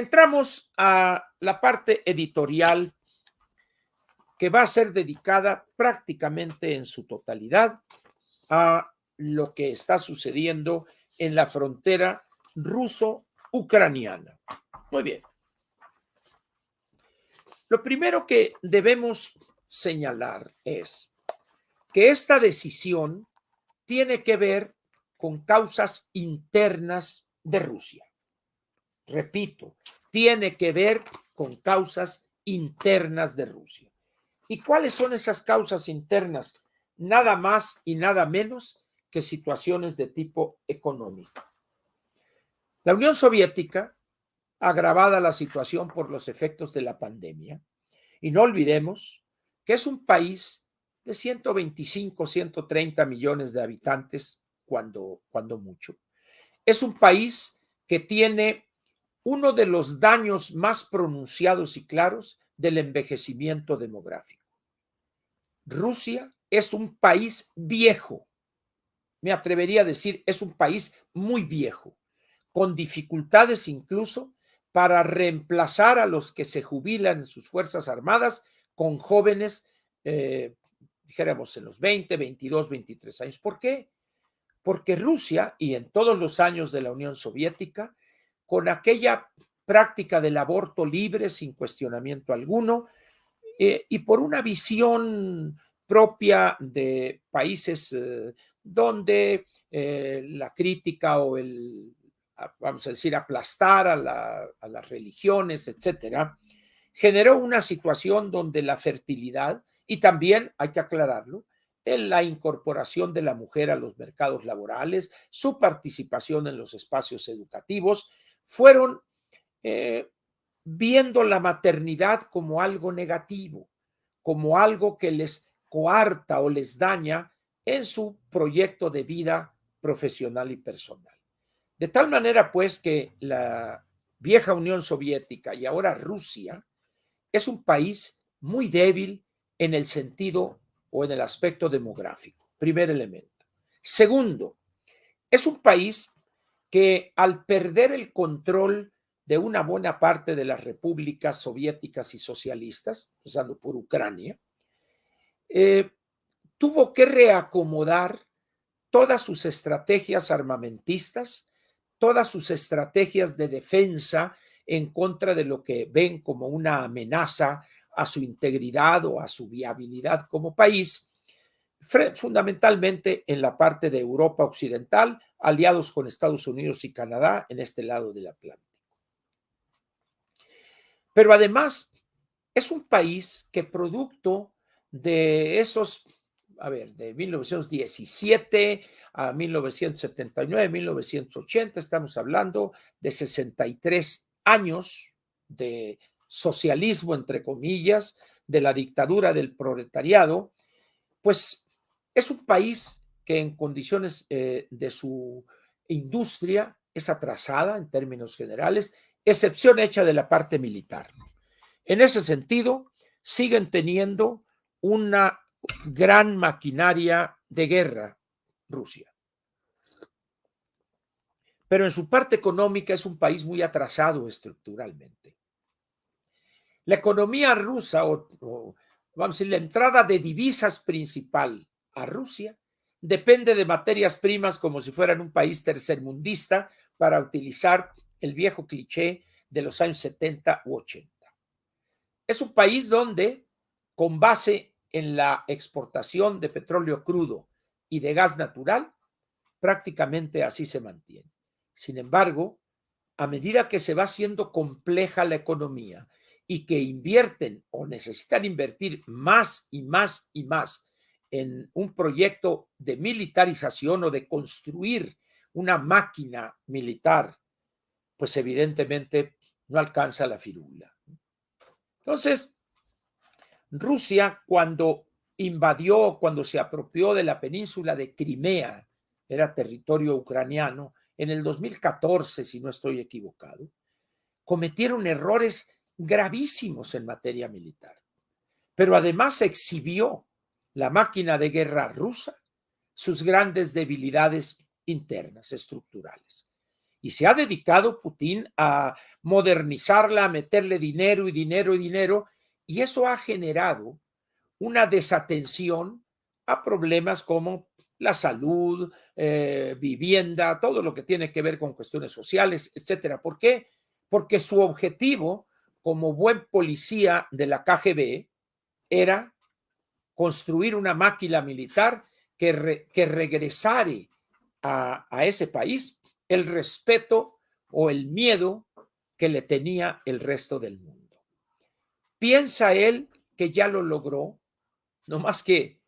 Entramos a la parte editorial que va a ser dedicada prácticamente en su totalidad a lo que está sucediendo en la frontera ruso-ucraniana. Muy bien. Lo primero que debemos señalar es que esta decisión tiene que ver con causas internas de Rusia. Repito, tiene que ver con causas internas de Rusia. ¿Y cuáles son esas causas internas? Nada más y nada menos que situaciones de tipo económico. La Unión Soviética, agravada la situación por los efectos de la pandemia, y no olvidemos que es un país de 125, 130 millones de habitantes, cuando mucho. Es un país que tiene uno de los daños más pronunciados y claros del envejecimiento demográfico. Rusia es un país viejo, me atrevería a decir, es un país muy viejo, con dificultades incluso para reemplazar a los que se jubilan en sus Fuerzas Armadas con jóvenes, dijéramos, en los 20, 22, 23 años. ¿Por qué? Porque Rusia, y en todos los años de la Unión Soviética, con aquella práctica del aborto libre sin cuestionamiento alguno, y por una visión propia de países donde la crítica o vamos a decir, aplastar a las religiones, etcétera, generó una situación donde la fertilidad, y también, hay que aclararlo, en la incorporación de la mujer a los mercados laborales, su participación en los espacios educativos, fueron eh, viendo la maternidad como algo negativo, como algo que les coarta o les daña en su proyecto de vida profesional y personal. De tal manera, pues, que la vieja Unión Soviética y ahora Rusia es un país muy débil en el sentido o en el aspecto demográfico. Primer elemento. Segundo, es un país que al perder el control de una buena parte de las repúblicas soviéticas y socialistas, empezando por Ucrania, eh, tuvo que reacomodar todas sus estrategias armamentistas, todas sus estrategias de defensa en contra de lo que ven como una amenaza a su integridad o a su viabilidad como país, fundamentalmente en la parte de Europa Occidental, aliados con Estados Unidos y Canadá en este lado del Atlántico. Pero además es un país que producto de esos, de 1917 a 1979, 1980, estamos hablando de 63 años de socialismo, entre comillas, de la dictadura del proletariado, pues es un país que en condiciones de su industria es atrasada en términos generales, excepción hecha de la parte militar. En ese sentido, siguen teniendo una gran maquinaria de guerra Rusia. Pero en su parte económica es un país muy atrasado estructuralmente. La economía rusa, vamos a decir, la entrada de divisas principal a Rusia depende de materias primas como si fueran un país tercermundista, para utilizar el viejo cliché de los años 70 u 80. Es un país donde, con base en la exportación de petróleo crudo y de gas natural, prácticamente así se mantiene. Sin embargo, a medida que se va haciendo compleja la economía y que invierten o necesitan invertir más y más y más en un proyecto de militarización o de construir una máquina militar, pues evidentemente no alcanza la firula. Entonces, Rusia, cuando invadió, cuando se apropió de la península de Crimea, era territorio ucraniano, en el 2014, si no estoy equivocado, cometieron errores gravísimos en materia militar. Pero además exhibió la máquina de guerra rusa sus grandes debilidades internas, estructurales. Y se ha dedicado Putin a modernizarla, a meterle dinero y dinero y dinero, y eso ha generado una desatención a problemas como la salud, vivienda, todo lo que tiene que ver con cuestiones sociales, etcétera. ¿Por qué? Porque su objetivo como buen policía de la KGB era construir una máquina militar que regresare a ese país el respeto o el miedo que le tenía el resto del mundo. Piensa él que ya lo logró, no más que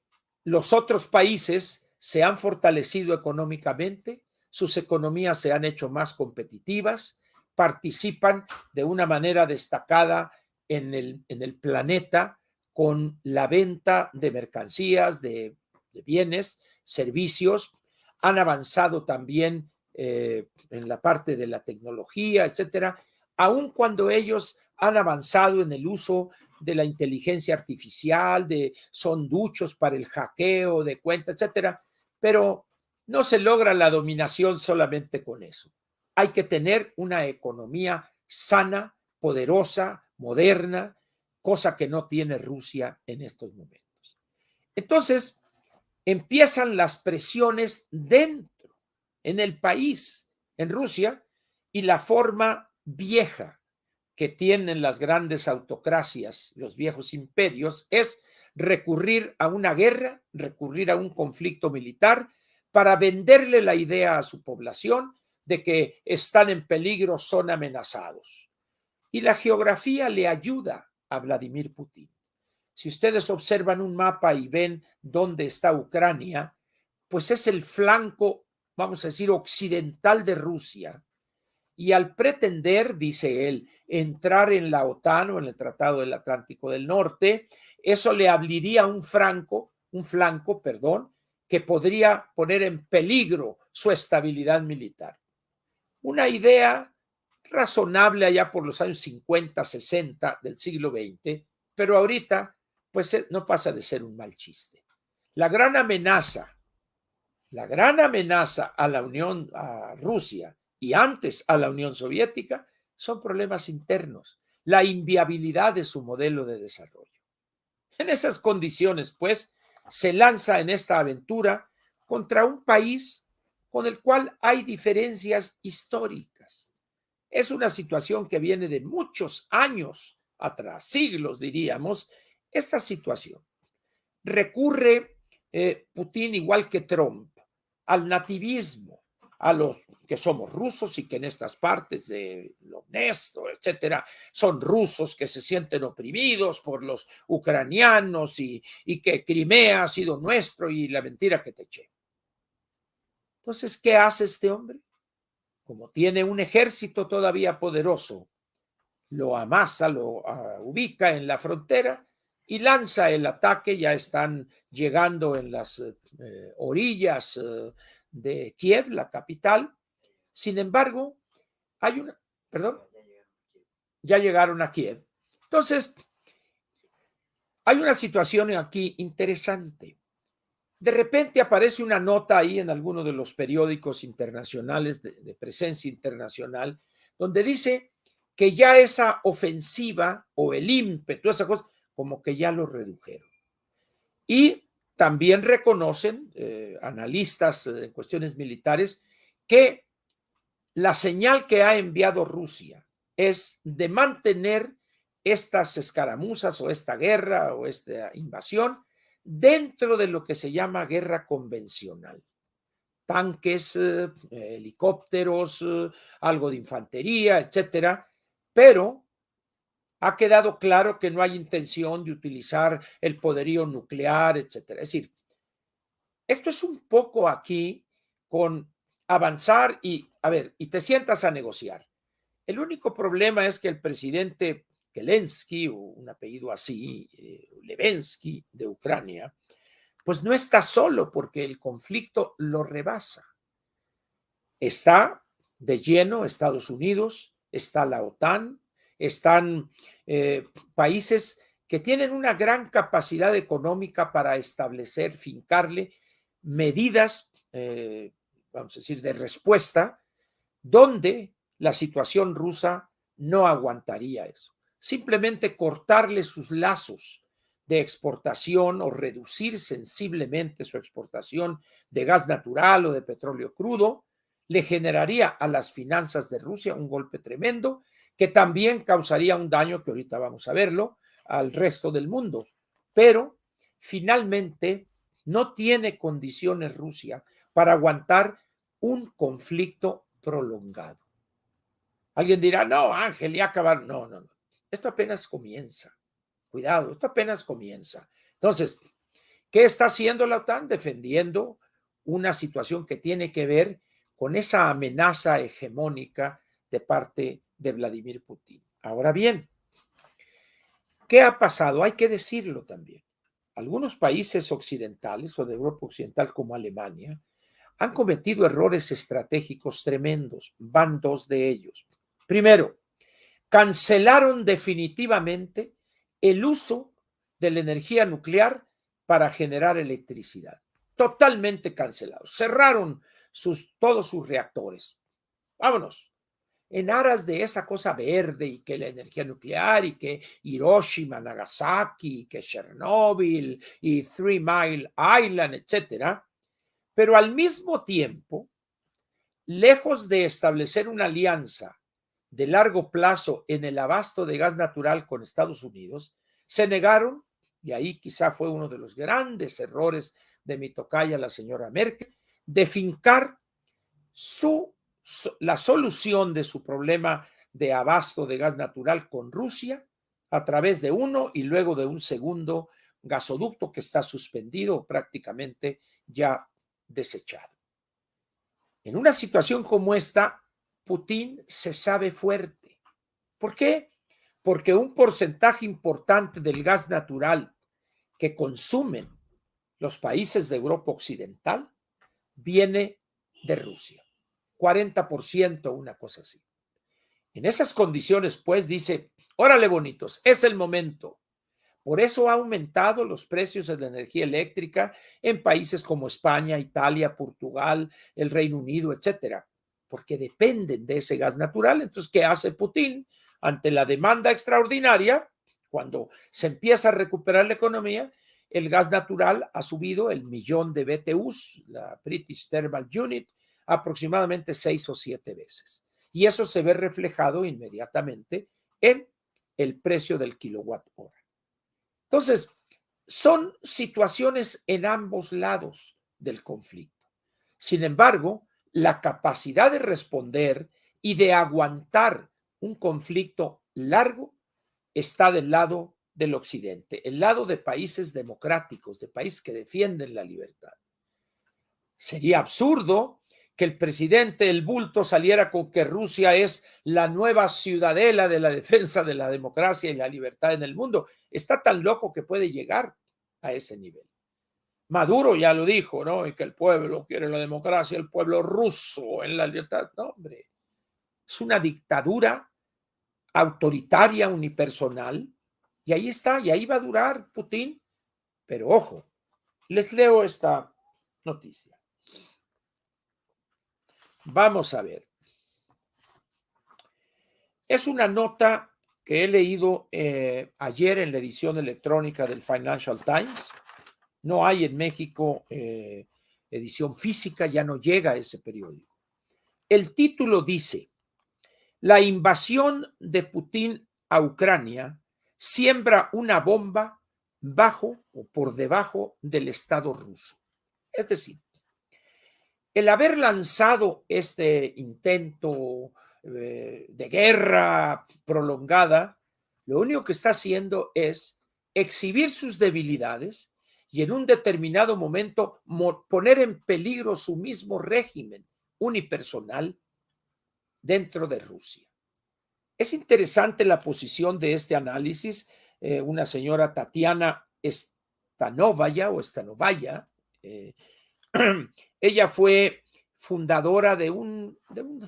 los otros países se han fortalecido económicamente, sus economías se han hecho más competitivas, participan de una manera destacada en el planeta con la venta de mercancías, de bienes, servicios, han avanzado también en la parte de la tecnología, etcétera, aun cuando ellos han avanzado en el uso de la inteligencia artificial, son duchos para el hackeo de cuentas, etcétera, pero no se logra la dominación solamente con eso. Hay que tener una economía sana, poderosa, moderna, cosa que no tiene Rusia en estos momentos. Entonces, empiezan las presiones dentro, en el país, en Rusia, y la forma vieja que tienen las grandes autocracias, los viejos imperios, es recurrir a una guerra, recurrir a un conflicto militar para venderle la idea a su población de que están en peligro, son amenazados. Y la geografía le ayuda a Vladimir Putin. Si ustedes observan un mapa y ven dónde está Ucrania, pues es el flanco, vamos a decir, occidental de Rusia. Y al pretender, dice él, entrar en la OTAN o en el Tratado del Atlántico del Norte, eso le abriría un flanco, que podría poner en peligro su estabilidad militar. Una idea razonable allá por los años 50, 60 del siglo XX, pero ahorita pues no pasa de ser un mal chiste. La gran amenaza a la Unión, a Rusia y antes a la Unión Soviética son problemas internos, la inviabilidad de su modelo de desarrollo. En esas condiciones, pues, se lanza en esta aventura contra un país con el cual hay diferencias históricas. Es una situación que viene de muchos años atrás, siglos diríamos, esta situación. Recurre Putin, igual que Trump, al nativismo, a los que somos rusos y que en estas partes de Donetsk, etcétera, son rusos que se sienten oprimidos por los ucranianos y que Crimea ha sido nuestro y la mentira que te eché. Entonces, ¿qué hace este hombre? Como tiene un ejército todavía poderoso, lo amasa, lo ubica en la frontera y lanza el ataque. Ya están llegando en las orillas de Kiev, la capital. Sin embargo, hay una, perdón, ya llegaron a Kiev. Entonces, hay una situación aquí interesante. De repente aparece una nota ahí en alguno de los periódicos internacionales de presencia internacional, donde dice que ya esa ofensiva o el ímpetu, esa cosa, como que ya lo redujeron. Y también reconocen analistas en cuestiones militares que la señal que ha enviado Rusia es de mantener estas escaramuzas o esta guerra o esta invasión dentro de lo que se llama guerra convencional. Tanques, helicópteros, algo de infantería, etcétera, pero ha quedado claro que no hay intención de utilizar el poderío nuclear, etcétera. Es decir, esto es un poco aquí con avanzar y, a ver, y te sientas a negociar. El único problema es que el presidente Zelensky, o un apellido así, Levensky, de Ucrania, pues no está solo porque el conflicto lo rebasa. Está de lleno Estados Unidos, está la OTAN, están países que tienen una gran capacidad económica para establecer, fincarle medidas, vamos a decir, de respuesta, donde la situación rusa no aguantaría eso. Simplemente cortarle sus lazos de exportación o reducir sensiblemente su exportación de gas natural o de petróleo crudo le generaría a las finanzas de Rusia un golpe tremendo que también causaría un daño, que ahorita vamos a verlo, al resto del mundo. Pero finalmente no tiene condiciones Rusia para aguantar un conflicto prolongado. Alguien dirá, no, Ángel, ya acabaron. No, no, no. Esto apenas comienza. Cuidado, esto apenas comienza. Entonces, ¿qué está haciendo la OTAN? Defendiendo una situación que tiene que ver con esa amenaza hegemónica de parte de Vladimir Putin. Ahora bien, ¿qué ha pasado? Hay que decirlo también. Algunos países occidentales o de Europa Occidental como Alemania han cometido errores estratégicos tremendos. Van dos de ellos. Primero, cancelaron definitivamente el uso de la energía nuclear para generar electricidad. Totalmente cancelados. Cerraron todos sus reactores. Vámonos. En aras de esa cosa verde y que la energía nuclear y que Hiroshima, Nagasaki, y que Chernobyl y Three Mile Island, etcétera. Pero al mismo tiempo, lejos de establecer una alianza de largo plazo en el abasto de gas natural con Estados Unidos, se negaron, y ahí quizá fue uno de los grandes errores de mi tocaya, la señora Merkel, de fincar la solución de su problema de abasto de gas natural con Rusia a través de uno y luego de un segundo gasoducto que está suspendido, prácticamente ya desechado. En una situación como esta, Putin se sabe fuerte. ¿Por qué? Porque un porcentaje importante del gas natural que consumen los países de Europa Occidental viene de Rusia. 40%, una cosa así. En esas condiciones, pues, dice, órale, bonitos, es el momento. Por eso ha aumentado los precios de la energía eléctrica en países como España, Italia, Portugal, el Reino Unido, etcétera, porque dependen de ese gas natural. Entonces, ¿qué hace Putin ante la demanda extraordinaria? Cuando se empieza a recuperar la economía, el gas natural ha subido el millón de BTUs, la British Thermal Unit, aproximadamente 6 o 7 veces. Y eso se ve reflejado inmediatamente en el precio del kilowatt hora. Entonces, son situaciones en ambos lados del conflicto. Sin embargo, la capacidad de responder y de aguantar un conflicto largo está del lado del Occidente, el lado de países democráticos, de países que defienden la libertad. Sería absurdo que el presidente, el bulto, saliera con que Rusia es la nueva ciudadela de la defensa de la democracia y la libertad en el mundo. Está tan loco que puede llegar a ese nivel. Maduro ya lo dijo, ¿no? Y que el pueblo quiere la democracia, el pueblo ruso en la libertad. No, hombre, es una dictadura autoritaria, unipersonal, y ahí está, y ahí va a durar Putin. Pero ojo, les leo esta noticia. Vamos a ver. Es una nota que he leído ayer en la edición electrónica del Financial Times. No hay en México edición física, ya no llega ese periódico. El título dice, la invasión de Putin a Ucrania siembra una bomba bajo o por debajo del Estado ruso. Es decir, el haber lanzado este intento de guerra prolongada, lo único que está haciendo es exhibir sus debilidades y en un determinado momento poner en peligro su mismo régimen unipersonal dentro de Rusia. Es interesante la posición de este análisis. Una señora Tatiana Stanovaya ella fue fundadora de un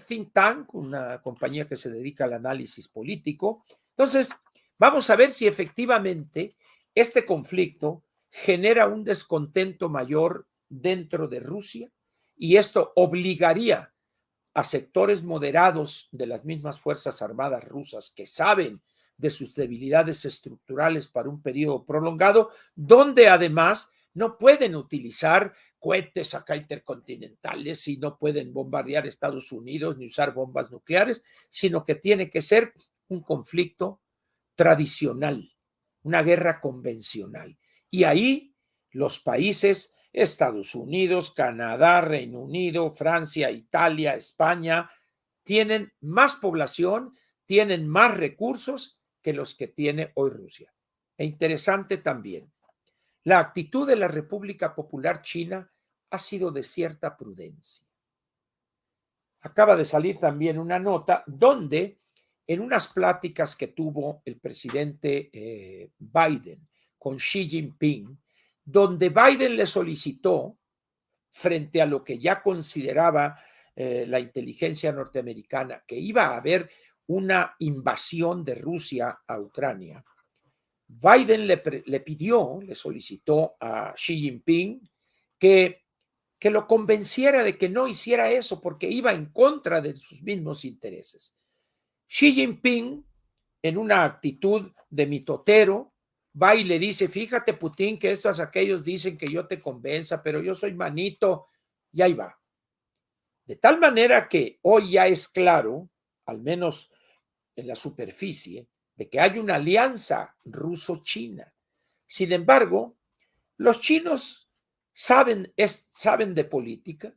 think tank, una compañía que se dedica al análisis político. Entonces, vamos a ver si efectivamente este conflicto genera un descontento mayor dentro de Rusia y esto obligaría a sectores moderados de las mismas Fuerzas Armadas rusas que saben de sus debilidades estructurales para un periodo prolongado, donde además no pueden utilizar cohetes acá intercontinentales y no pueden bombardear Estados Unidos ni usar bombas nucleares, sino que tiene que ser un conflicto tradicional, una guerra convencional. Y ahí los países, Estados Unidos, Canadá, Reino Unido, Francia, Italia, España, tienen más población, tienen más recursos que los que tiene hoy Rusia. E interesante también, la actitud de la República Popular China ha sido de cierta prudencia. Acaba de salir también una nota donde en unas pláticas que tuvo el presidente Biden con Xi Jinping, donde Biden le solicitó, frente a lo que ya consideraba la inteligencia norteamericana, que iba a haber una invasión de Rusia a Ucrania, Biden le pidió, le solicitó a Xi Jinping que lo convenciera de que no hiciera eso porque iba en contra de sus mismos intereses. Xi Jinping, en una actitud de mitotero, va y le dice, fíjate Putin que estos aquellos dicen que yo te convenza, pero yo soy manito, y ahí va. De tal manera que hoy ya es claro, al menos en la superficie, de que hay una alianza ruso-china. Sin embargo, los chinos saben de política,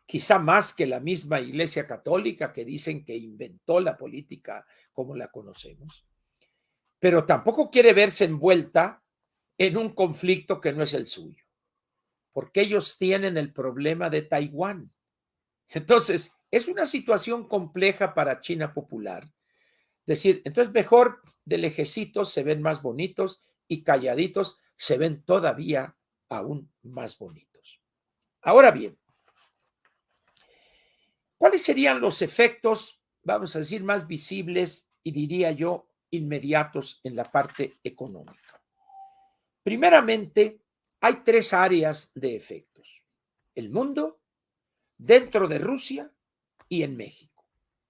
quizá más que la misma Iglesia Católica que dicen que inventó la política como la conocemos, pero tampoco quiere verse envuelta en un conflicto que no es el suyo, porque ellos tienen el problema de Taiwán. Entonces, es una situación compleja para China popular. Decir, entonces mejor de lejecitos se ven más bonitos y calladitos se ven todavía aún más bonitos. Ahora bien, ¿cuáles serían los efectos, vamos a decir, más visibles y diría yo inmediatos en la parte económica? Primeramente, hay tres áreas de efectos: el mundo, dentro de Rusia y en México.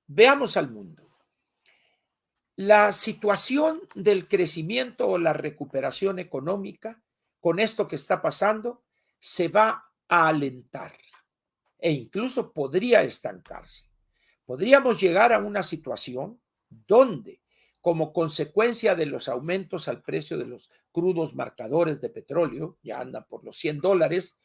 Veamos al mundo. La situación del crecimiento o la recuperación económica con esto que está pasando se va a alentar e incluso podría estancarse. Podríamos llegar a una situación donde, como consecuencia de los aumentos al precio de los crudos marcadores de petróleo, ya andan por los $100,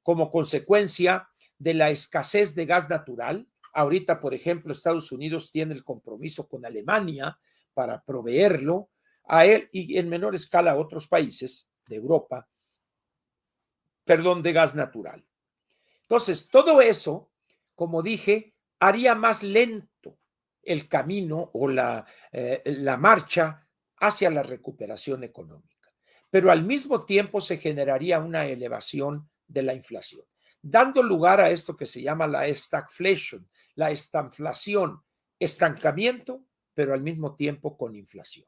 como consecuencia de la escasez de gas natural. Ahorita, por ejemplo, Estados Unidos tiene el compromiso con Alemania para proveerlo a él y en menor escala a otros países de Europa, de gas natural. Entonces, todo eso, como dije, haría más lento el camino o la marcha hacia la recuperación económica. Pero al mismo tiempo se generaría una elevación de la inflación, dando lugar a esto que se llama la stagflation, la estanflación, estancamiento, pero al mismo tiempo con inflación.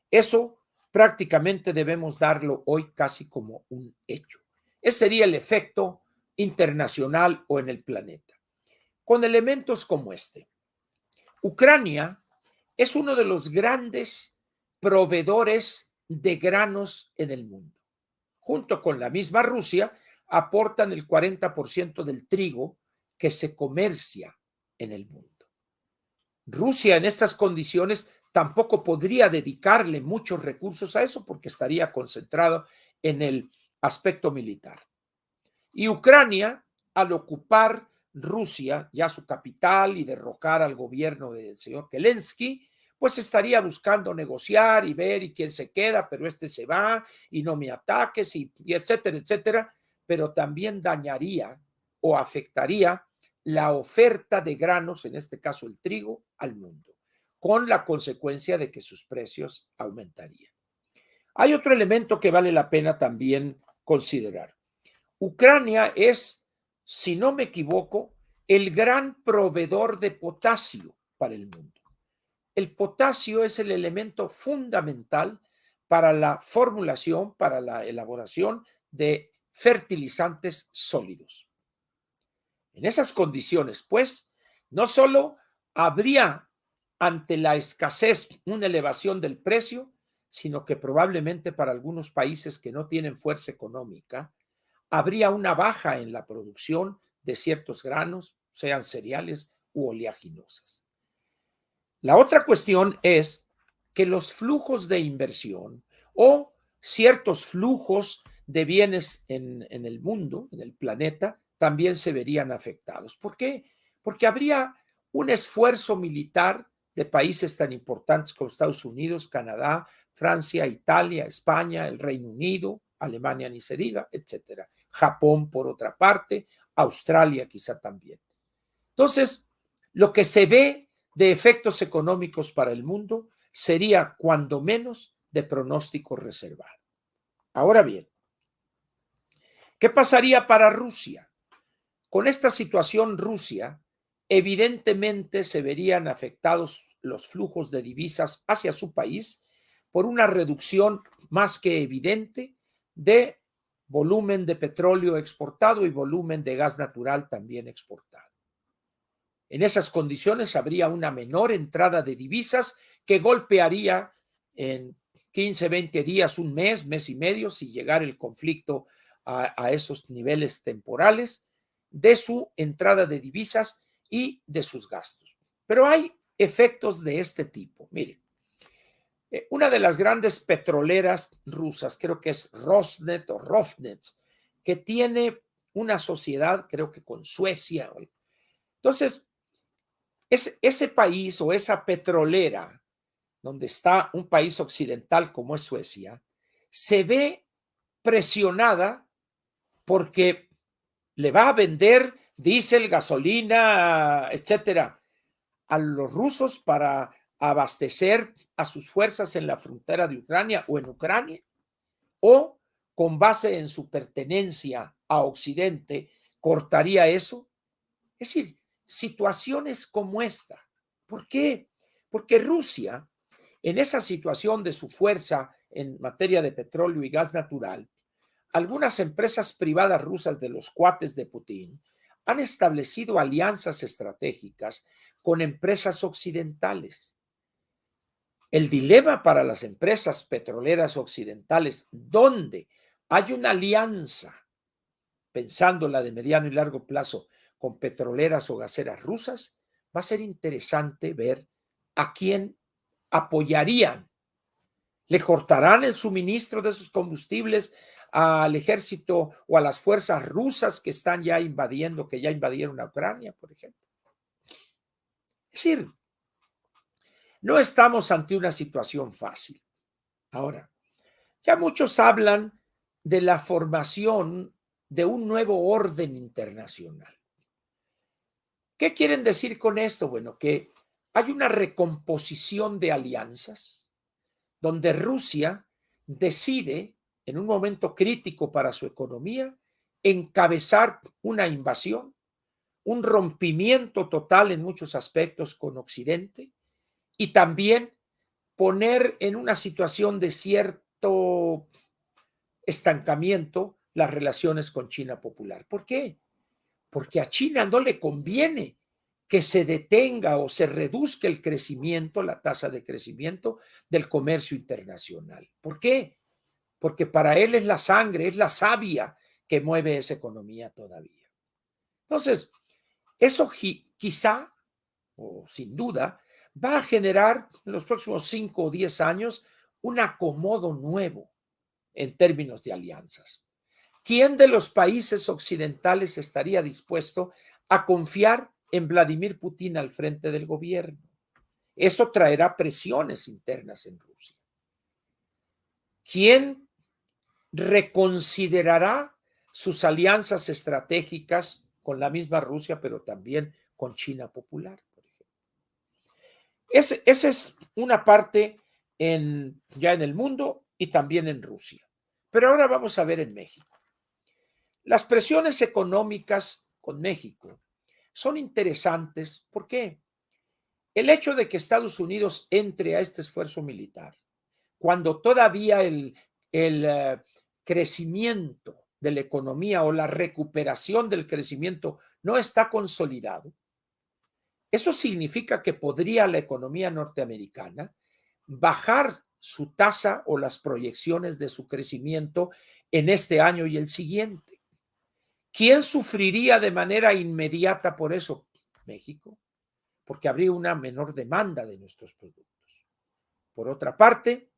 Eso prácticamente debemos darlo hoy casi como un hecho. Ese sería el efecto internacional o en el planeta. Con elementos como este, Ucrania es uno de los grandes proveedores de granos en el mundo. Junto con la misma Rusia, aportan el 40% del trigo que se comercia en el mundo. Rusia en estas condiciones tampoco podría dedicarle muchos recursos a eso porque estaría concentrado en el aspecto militar. Y Ucrania, al ocupar Rusia, ya su capital, y derrocar al gobierno del señor Zelensky, pues estaría buscando negociar y ver y quién se queda, pero este se va y no me ataques y etcétera, etcétera, pero también dañaría o afectaría la oferta de granos, en este caso el trigo, al mundo, con la consecuencia de que sus precios aumentarían. Hay otro elemento que vale la pena también considerar. Ucrania es, si no me equivoco, el gran proveedor de potasio para el mundo. El potasio es el elemento fundamental para la formulación, para la elaboración de fertilizantes sólidos. En esas condiciones, pues, no solo habría ante la escasez una elevación del precio, sino que probablemente para algunos países que no tienen fuerza económica, habría una baja en la producción de ciertos granos, sean cereales u oleaginosas. La otra cuestión es que los flujos de inversión o ciertos flujos de bienes en el mundo, en el planeta, también se verían afectados. ¿Por qué? Porque habría un esfuerzo militar de países tan importantes como Estados Unidos, Canadá, Francia, Italia, España, el Reino Unido, Alemania ni se diga, etcétera. Japón, por otra parte, Australia quizá también. Entonces, lo que se ve de efectos económicos para el mundo sería, cuando menos, de pronóstico reservado. Ahora bien, ¿qué pasaría para Rusia? Con esta situación, Rusia, evidentemente se verían afectados los flujos de divisas hacia su país por una reducción más que evidente de volumen de petróleo exportado y volumen de gas natural también exportado. En esas condiciones habría una menor entrada de divisas que golpearía en 15, 20 días, un mes, mes y medio, si llegara el conflicto a esos niveles temporales, de su entrada de divisas y de sus gastos. Pero hay efectos de este tipo. Miren, una de las grandes petroleras rusas, creo que es Rosneft o Rosneft, que tiene una sociedad, creo que con Suecia. Entonces, ese país o esa petrolera, donde está un país occidental como es Suecia, se ve presionada porque le va a vender diésel, gasolina, etcétera, a los rusos para abastecer a sus fuerzas en la frontera de Ucrania o en Ucrania, o con base en su pertenencia a Occidente, cortaría eso. Es decir, situaciones como esta. ¿Por qué? Porque Rusia, en esa situación de su fuerza en materia de petróleo y gas natural, algunas empresas privadas rusas de los cuates de Putin han establecido alianzas estratégicas con empresas occidentales. El dilema para las empresas petroleras occidentales, donde hay una alianza, pensándola de mediano y largo plazo, con petroleras o gaseras rusas, va a ser interesante ver a quién apoyarían. ¿Le cortarán el suministro de esos combustibles al ejército o a las fuerzas rusas que están ya invadiendo, que ya invadieron a Ucrania, por ejemplo? Es decir, no estamos ante una situación fácil. Ahora, ya muchos hablan de la formación de un nuevo orden internacional. ¿Qué quieren decir con esto? Bueno, que hay una recomposición de alianzas donde Rusia decide, en un momento crítico para su economía, encabezar una invasión, un rompimiento total en muchos aspectos con Occidente y también poner en una situación de cierto estancamiento las relaciones con China popular. ¿Por qué? Porque a China no le conviene que se detenga o se reduzca el crecimiento, la tasa de crecimiento del comercio internacional. ¿Por qué? Porque para él es la sangre, es la savia que mueve esa economía todavía. Entonces, eso quizá, o sin duda, va a generar en los próximos 5 o 10 años un acomodo nuevo en términos de alianzas. ¿Quién de los países occidentales estaría dispuesto a confiar en Vladimir Putin al frente del gobierno? Eso traerá presiones internas en Rusia. ¿Quién reconsiderará sus alianzas estratégicas con la misma Rusia, pero también con China popular, por ejemplo? Esa es una parte ya en el mundo y también en Rusia. Pero ahora vamos a ver en México. Las presiones económicas con México son interesantes. ¿Por qué? El hecho de que Estados Unidos entre a este esfuerzo militar, cuando todavía el crecimiento de la economía o la recuperación del crecimiento no está consolidado, eso significa que podría la economía norteamericana bajar su tasa o las proyecciones de su crecimiento en este año y el siguiente. ¿Quién sufriría de manera inmediata por eso? México, porque habría una menor demanda de nuestros productos. Por otra parte,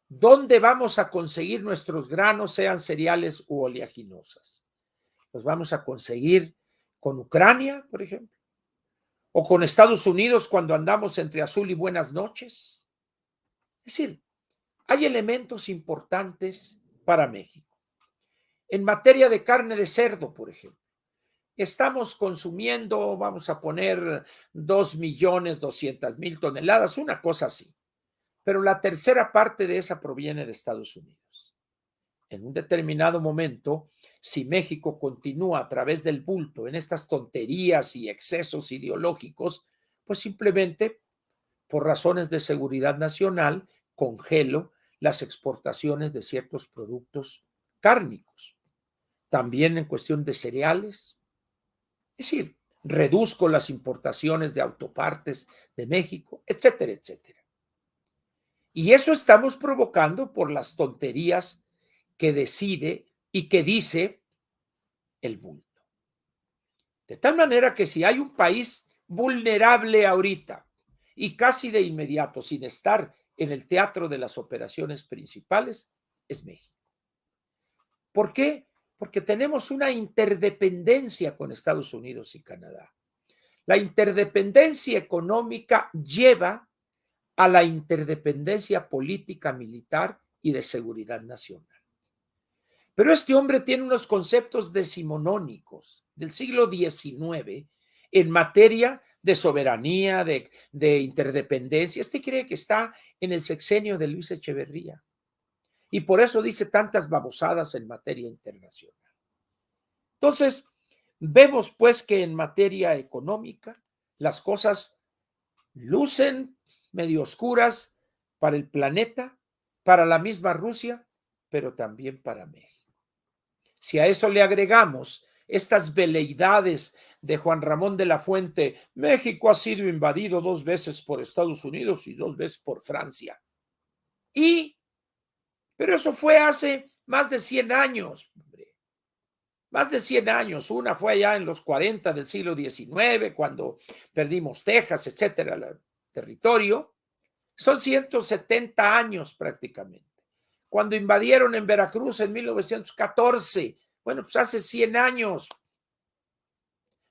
¿dónde vamos a conseguir nuestros granos, sean cereales u oleaginosas? ¿Los vamos a conseguir con Ucrania, por ejemplo? ¿O con Estados Unidos cuando andamos entre azul y buenas noches? Es decir, hay elementos importantes para México. En materia de carne de cerdo, por ejemplo, estamos consumiendo, vamos a poner 2.200.000 toneladas, una cosa así. Pero la tercera parte de esa proviene de Estados Unidos. En un determinado momento, si México continúa a través del bulto en estas tonterías y excesos ideológicos, pues simplemente por razones de seguridad nacional congelo las exportaciones de ciertos productos cárnicos. También en cuestión de cereales, es decir, reduzco las importaciones de autopartes de México, etcétera, etcétera. Y eso estamos provocando por las tonterías que decide y que dice el bulto. De tal manera que si hay un país vulnerable ahorita y casi de inmediato, sin estar en el teatro de las operaciones principales, es México. ¿Por qué? Porque tenemos una interdependencia con Estados Unidos y Canadá. La interdependencia económica lleva a la interdependencia política, militar y de seguridad nacional. Pero este hombre tiene unos conceptos decimonónicos del siglo XIX en materia de soberanía, de interdependencia. Este cree que está en el sexenio de Luis Echeverría y por eso dice tantas babosadas en materia internacional. Entonces, vemos pues que en materia económica las cosas lucen medio oscuras para el planeta, para la misma Rusia, pero también para México. Si a eso le agregamos estas veleidades de Juan Ramón de la Fuente, México ha sido invadido 2 veces por Estados Unidos y 2 veces por Francia. Pero eso fue hace más de 100 años, hombre. Más de 100 años. Una fue allá en los 40 del siglo XIX, cuando perdimos Texas, etcétera, el territorio. Son 170 años prácticamente. Cuando invadieron en Veracruz en 1914, bueno, pues hace 100 años.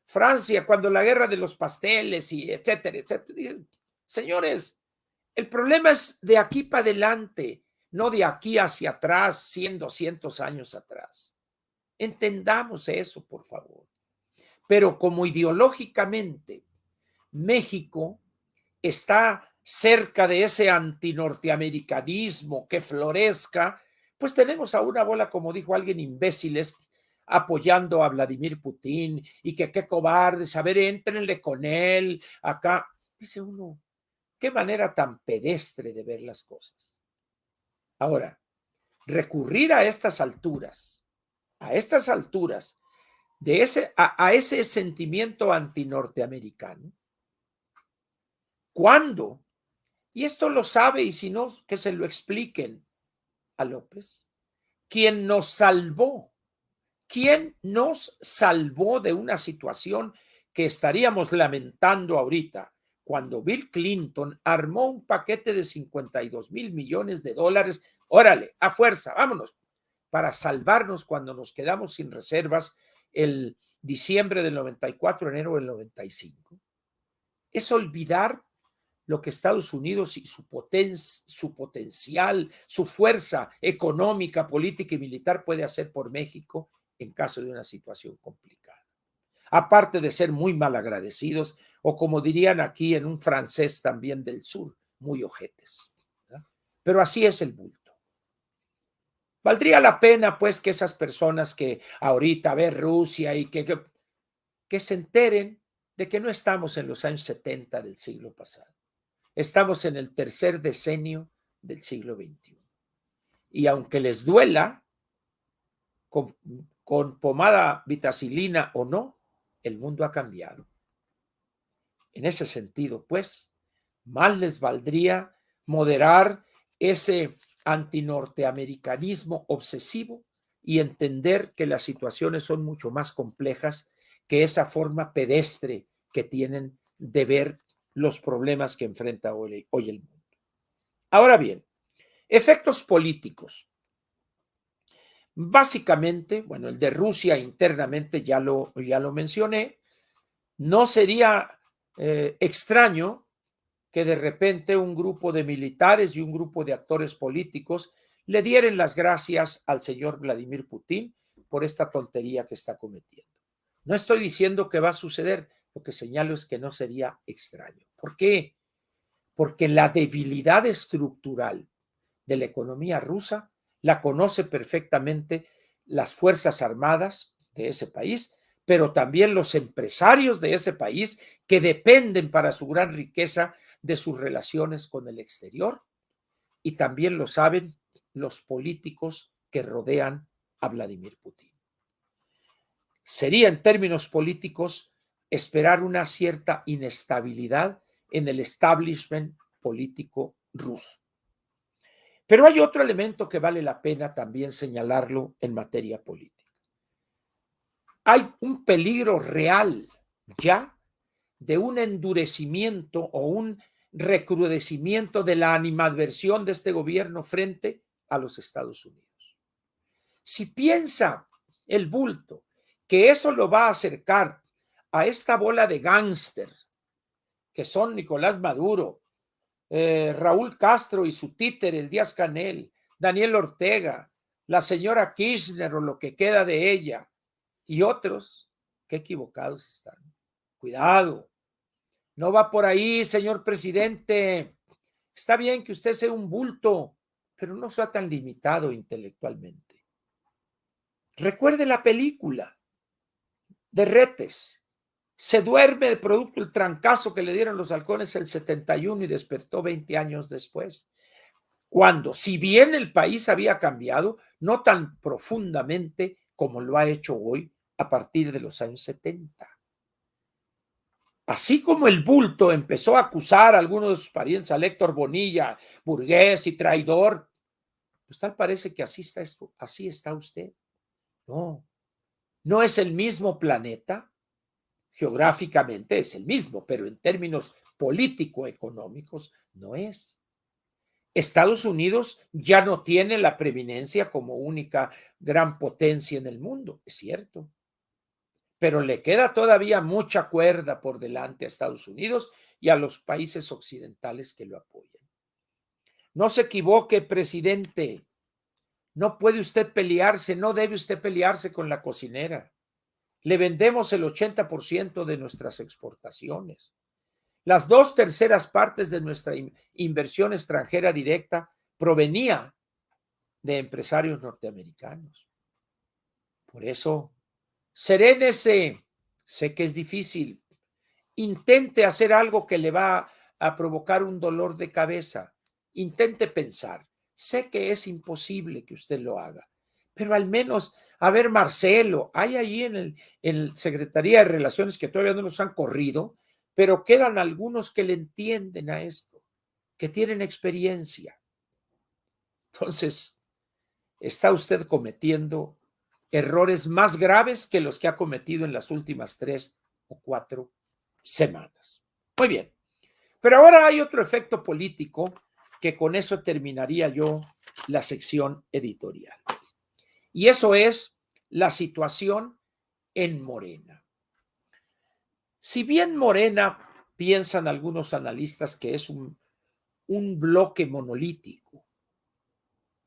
Francia, cuando la guerra de los pasteles y etcétera, etcétera. Señores, el problema es de aquí para adelante, no de aquí hacia atrás, 100, 200 años atrás. Entendamos eso, por favor. Pero como ideológicamente México está cerca de ese antinorteamericanismo que florezca, pues tenemos a una bola, como dijo alguien, imbéciles apoyando a Vladimir Putin y que qué cobardes, a ver, éntrenle con él acá. Dice uno, qué manera tan pedestre de ver las cosas. Ahora, recurrir a estas alturas de ese sentimiento antinorteamericano, ¿cuándo? Y esto lo sabe, y si no, que se lo expliquen a López. ¿Quién nos salvó de una situación que estaríamos lamentando ahorita? Cuando Bill Clinton armó un paquete de $52,000 millones, órale, a fuerza, vámonos, para salvarnos cuando nos quedamos sin reservas el diciembre del 94, enero del 95. Es olvidar lo que Estados Unidos y su potencial, su fuerza económica, política y militar puede hacer por México en caso de una situación complicada. Aparte de ser muy mal agradecidos, o como dirían aquí en un francés también del sur, muy ojetes. ¿Verdad? Pero así es el bulto. Valdría la pena, pues, que esas personas que ahorita ven Rusia y que se enteren de que no estamos en los años 70 del siglo pasado. Estamos en el tercer decenio del siglo XXI. Y aunque les duela, con, con pomada vitacilina o no, el mundo ha cambiado. En ese sentido, pues, más les valdría moderar ese antinorteamericanismo obsesivo y entender que las situaciones son mucho más complejas que esa forma pedestre que tienen de ver los problemas que enfrenta hoy el mundo. Ahora bien, efectos políticos. Básicamente, bueno, el de Rusia internamente ya lo mencioné. No sería extraño que de repente un grupo de militares y un grupo de actores políticos le dieran las gracias al señor Vladimir Putin por esta tontería que está cometiendo. No estoy diciendo que va a suceder, lo que señalo es que no sería extraño. ¿Por qué? Porque la debilidad estructural de la economía rusa la conoce perfectamente las Fuerzas Armadas de ese país, pero también los empresarios de ese país que dependen para su gran riqueza de sus relaciones con el exterior, y también lo saben los políticos que rodean a Vladimir Putin. Sería en términos políticos esperar una cierta inestabilidad en el establishment político ruso. Pero hay otro elemento que vale la pena también señalarlo en materia política. Hay un peligro real ya de un endurecimiento o un recrudecimiento de la animadversión de este gobierno frente a los Estados Unidos. Si piensa el bulto que eso lo va a acercar a esta bola de gángster que son Nicolás Maduro, Raúl Castro y su títere, el Díaz-Canel, Daniel Ortega, la señora Kirchner o lo que queda de ella y otros, qué equivocados están. Cuidado, no va por ahí, señor presidente. Está bien que usted sea un bulto, pero no sea tan limitado intelectualmente. Recuerde la película de Retes. Se duerme de producto el trancazo que le dieron los halcones el 71 y despertó 20 años después. Cuando, si bien el país había cambiado, no tan profundamente como lo ha hecho hoy a partir de los años 70. Así como el bulto empezó a acusar a algunos de sus parientes, a Héctor Bonilla, burgués y traidor, pues tal parece que así está esto, así está usted. No, no es el mismo planeta, geográficamente es el mismo, pero en términos político-económicos no es. Estados Unidos ya no tiene la preeminencia como única gran potencia en el mundo, es cierto, pero le queda todavía mucha cuerda por delante a Estados Unidos y a los países occidentales que lo apoyan. No se equivoque, presidente. No puede usted pelearse, no debe usted pelearse con la cocinera. Le vendemos el 80% de nuestras exportaciones. Las 2/3 partes de nuestra inversión extranjera directa provenía de empresarios norteamericanos. Por eso, serénese, sé que es difícil, intente hacer algo que le va a provocar un dolor de cabeza, intente pensar, sé que es imposible que usted lo haga, pero al menos, a ver, Marcelo, hay ahí en el Secretaría de Relaciones que todavía no nos han corrido, pero quedan algunos que le entienden a esto, que tienen experiencia. Entonces, está usted cometiendo errores más graves que los que ha cometido en las últimas 3 o 4 semanas. Muy bien, pero ahora hay otro efecto político que con eso terminaría yo la sección editorial. Y eso es la situación en Morena. Si bien Morena, piensan algunos analistas que es un bloque monolítico,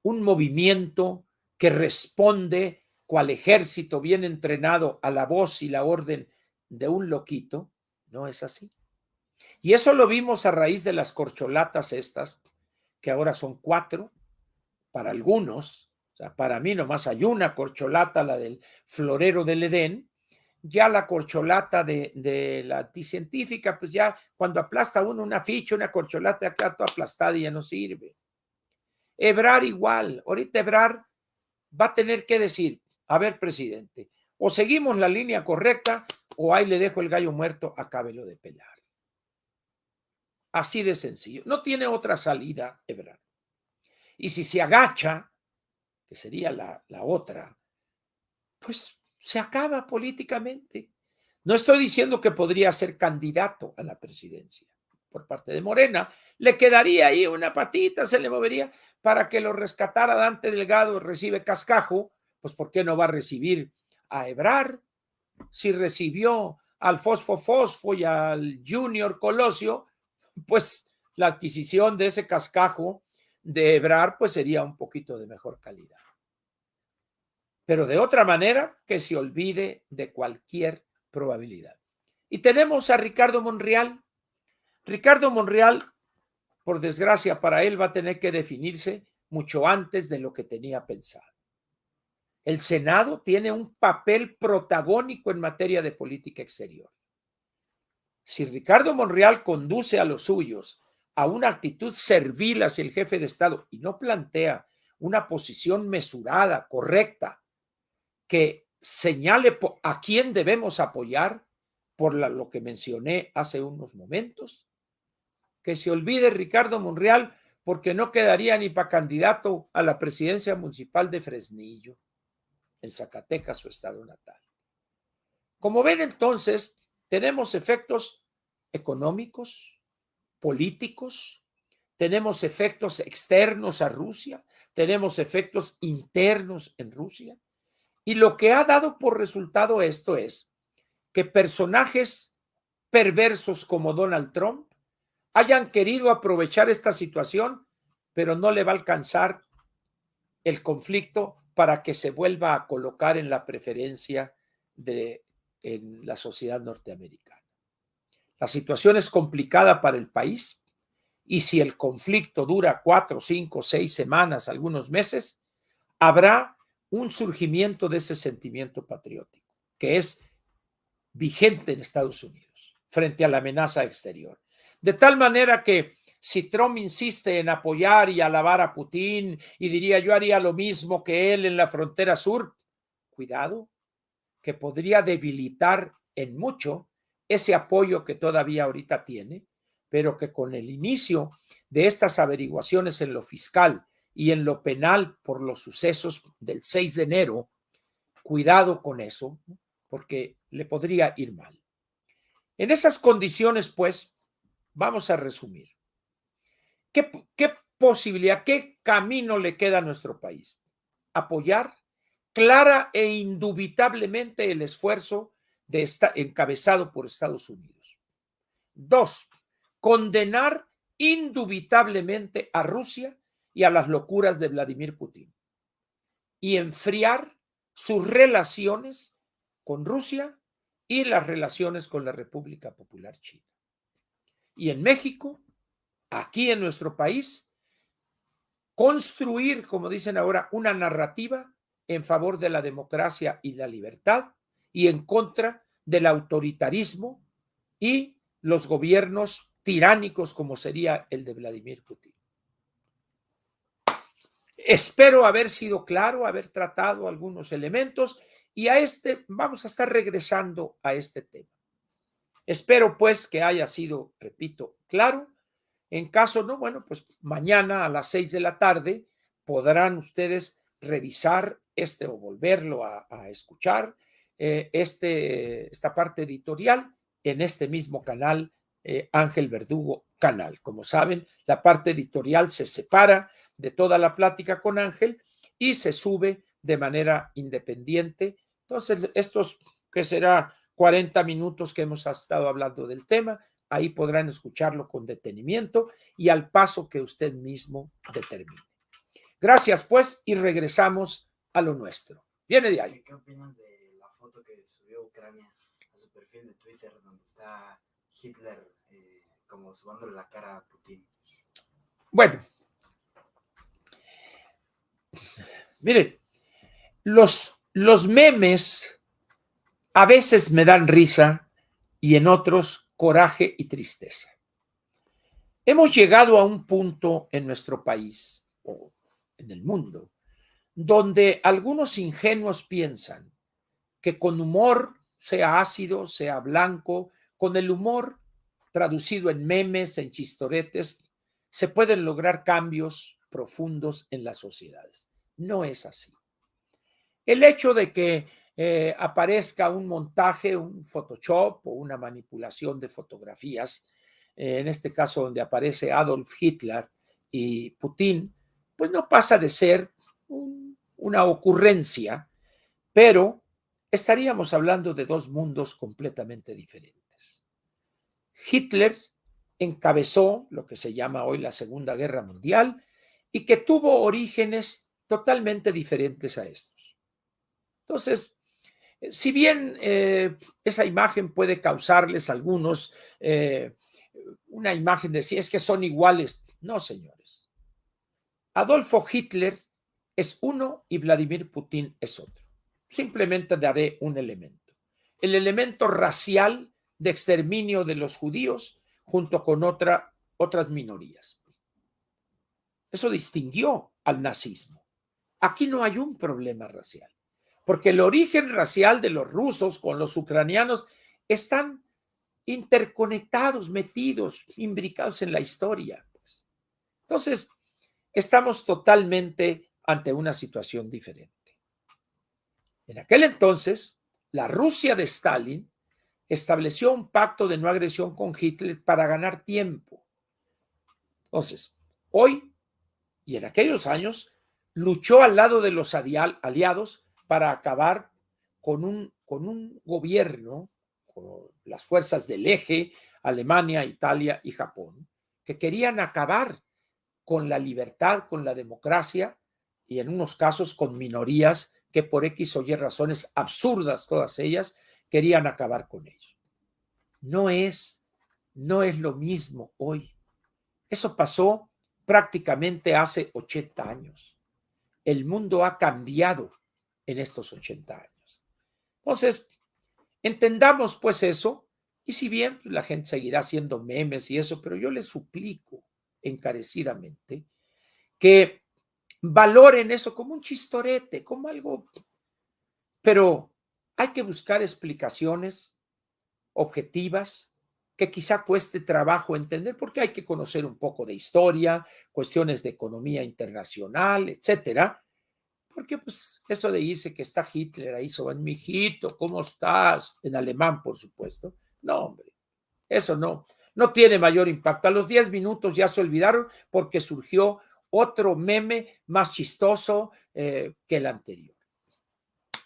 un movimiento que responde cual ejército bien entrenado a la voz y la orden de un loquito, no es así. Y eso lo vimos a raíz de las corcholatas estas, que ahora son 4, para algunos, o sea, para mí nomás hay una corcholata, la del florero del Edén, ya la corcholata de la anticientífica, pues ya cuando aplasta uno una ficha, una corcholata acá toda aplastada y ya no sirve. Ebrard igual, ahorita Ebrard va a tener que decir, A ver, presidente, o seguimos la línea correcta o ahí le dejo el gallo muerto, acábelo de pelar. Así de sencillo. No tiene otra salida, Ebrard. Y si se agacha, que sería la otra, pues se acaba políticamente. No estoy diciendo que podría ser candidato a la presidencia por parte de Morena. Le quedaría ahí una patita, se le movería para que lo rescatara Dante Delgado, recibe cascajo, pues ¿por qué no va a recibir a Ebrard? Si recibió al Fosfo y al Junior Colosio, pues la adquisición de ese cascajo de Ebrard pues sería un poquito de mejor calidad. Pero de otra manera, que se olvide de cualquier probabilidad. Y tenemos a Ricardo Monreal. Ricardo Monreal, por desgracia para él, va a tener que definirse mucho antes de lo que tenía pensado. El Senado tiene un papel protagónico en materia de política exterior. Si Ricardo Monreal conduce a los suyos a una actitud servil hacia el jefe de Estado y no plantea una posición mesurada, correcta, que señale a quién debemos apoyar por lo que mencioné hace unos momentos, que se olvide Ricardo Monreal porque no quedaría ni para candidato a la presidencia municipal de Fresnillo, en Zacatecas, su estado natal. Como ven entonces, tenemos efectos económicos, políticos, tenemos efectos externos a Rusia, tenemos efectos internos en Rusia, y lo que ha dado por resultado esto es que personajes perversos como Donald Trump hayan querido aprovechar esta situación, pero no le va a alcanzar el conflicto para que se vuelva a colocar en la preferencia en la sociedad norteamericana. La situación es complicada para el país y si el conflicto dura 4, 5, 6 semanas, algunos meses, habrá un surgimiento de ese sentimiento patriótico que es vigente en Estados Unidos frente a la amenaza exterior. De tal manera que si Trump insiste en apoyar y alabar a Putin y diría yo haría lo mismo que él en la frontera sur, cuidado, que podría debilitar en mucho ese apoyo que todavía ahorita tiene, pero que con el inicio de estas averiguaciones en lo fiscal y en lo penal por los sucesos del 6 de enero, cuidado con eso, porque le podría ir mal. En esas condiciones, pues, vamos a resumir. ¿Qué posibilidad, qué camino le queda a nuestro país? Apoyar clara e indubitablemente el esfuerzo encabezado por Estados Unidos. 2, condenar indubitablemente a Rusia y a las locuras de Vladimir Putin y enfriar sus relaciones con Rusia y las relaciones con la República Popular China. Y en México, aquí en nuestro país, construir, como dicen ahora, una narrativa en favor de la democracia y la libertad y en contra del autoritarismo y los gobiernos tiránicos como sería el de Vladimir Putin. Espero haber sido claro, haber tratado algunos elementos y vamos a estar regresando a este tema. Espero pues que haya sido, repito, claro. En caso no, bueno, pues mañana a las 6 de la tarde podrán ustedes revisar o volverlo a escuchar esta parte editorial en este mismo canal, Ángel Verdugo Canal. Como saben, la parte editorial se separa de toda la plática con Ángel y se sube de manera independiente. Entonces, estos, ¿qué será? 40 minutos que hemos estado hablando del tema, ahí podrán escucharlo con detenimiento y al paso que usted mismo determine. Gracias, pues, y regresamos a lo nuestro. Viene de ahí. ¿Qué opinas de la foto que subió Ucrania a su perfil de Twitter donde está Hitler como subándole la cara a Putin? Bueno, miren, los memes a veces me dan risa y en otros coraje y tristeza. Hemos llegado a un punto en nuestro país o en el mundo donde algunos ingenuos piensan que con humor, sea ácido, sea blanco, con el humor traducido en memes, en chistoretes, se pueden lograr cambios profundos en las sociedades. No es así. El hecho de que aparezca un montaje, un Photoshop o una manipulación de fotografías, en este caso donde aparece Adolf Hitler y Putin, pues no pasa de ser una ocurrencia, pero estaríamos hablando de dos mundos completamente diferentes. Hitler encabezó lo que se llama hoy la Segunda Guerra Mundial y que tuvo orígenes totalmente diferentes a estos. Entonces, si bien esa imagen puede causarles a algunos una imagen de si es que son iguales, no, señores. Adolfo Hitler es uno y Vladimir Putin es otro. Simplemente daré un elemento. El elemento racial de exterminio de los judíos junto con otras minorías. Eso distinguió al nazismo. Aquí no hay un problema racial, porque el origen racial de los rusos con los ucranianos están interconectados, metidos, imbricados en la historia. Entonces, estamos totalmente ante una situación diferente. En aquel entonces, la Rusia de Stalin estableció un pacto de no agresión con Hitler para ganar tiempo. Entonces, hoy y en aquellos años, luchó al lado de los aliados para acabar con un gobierno, con las fuerzas del eje, Alemania, Italia y Japón, que querían acabar con la libertad, con la democracia y en unos casos con minorías que por X o Y razones absurdas, todas ellas, querían acabar con ellos. No es lo mismo hoy. Eso pasó prácticamente hace 80 años. El mundo ha cambiado en estos 80 años. Entonces, entendamos pues eso, y si bien la gente seguirá haciendo memes y eso, pero yo les suplico encarecidamente que valoren eso como un chistorete, como algo, pero hay que buscar explicaciones objetivas que quizá cueste trabajo entender porque hay que conocer un poco de historia, cuestiones de economía internacional, etcétera. Porque pues eso de dice que está Hitler ahí, soban, mijito, ¿cómo estás? En alemán, por supuesto. No, hombre, eso no tiene mayor impacto. A los 10 minutos ya se olvidaron porque surgió otro meme más chistoso que el anterior.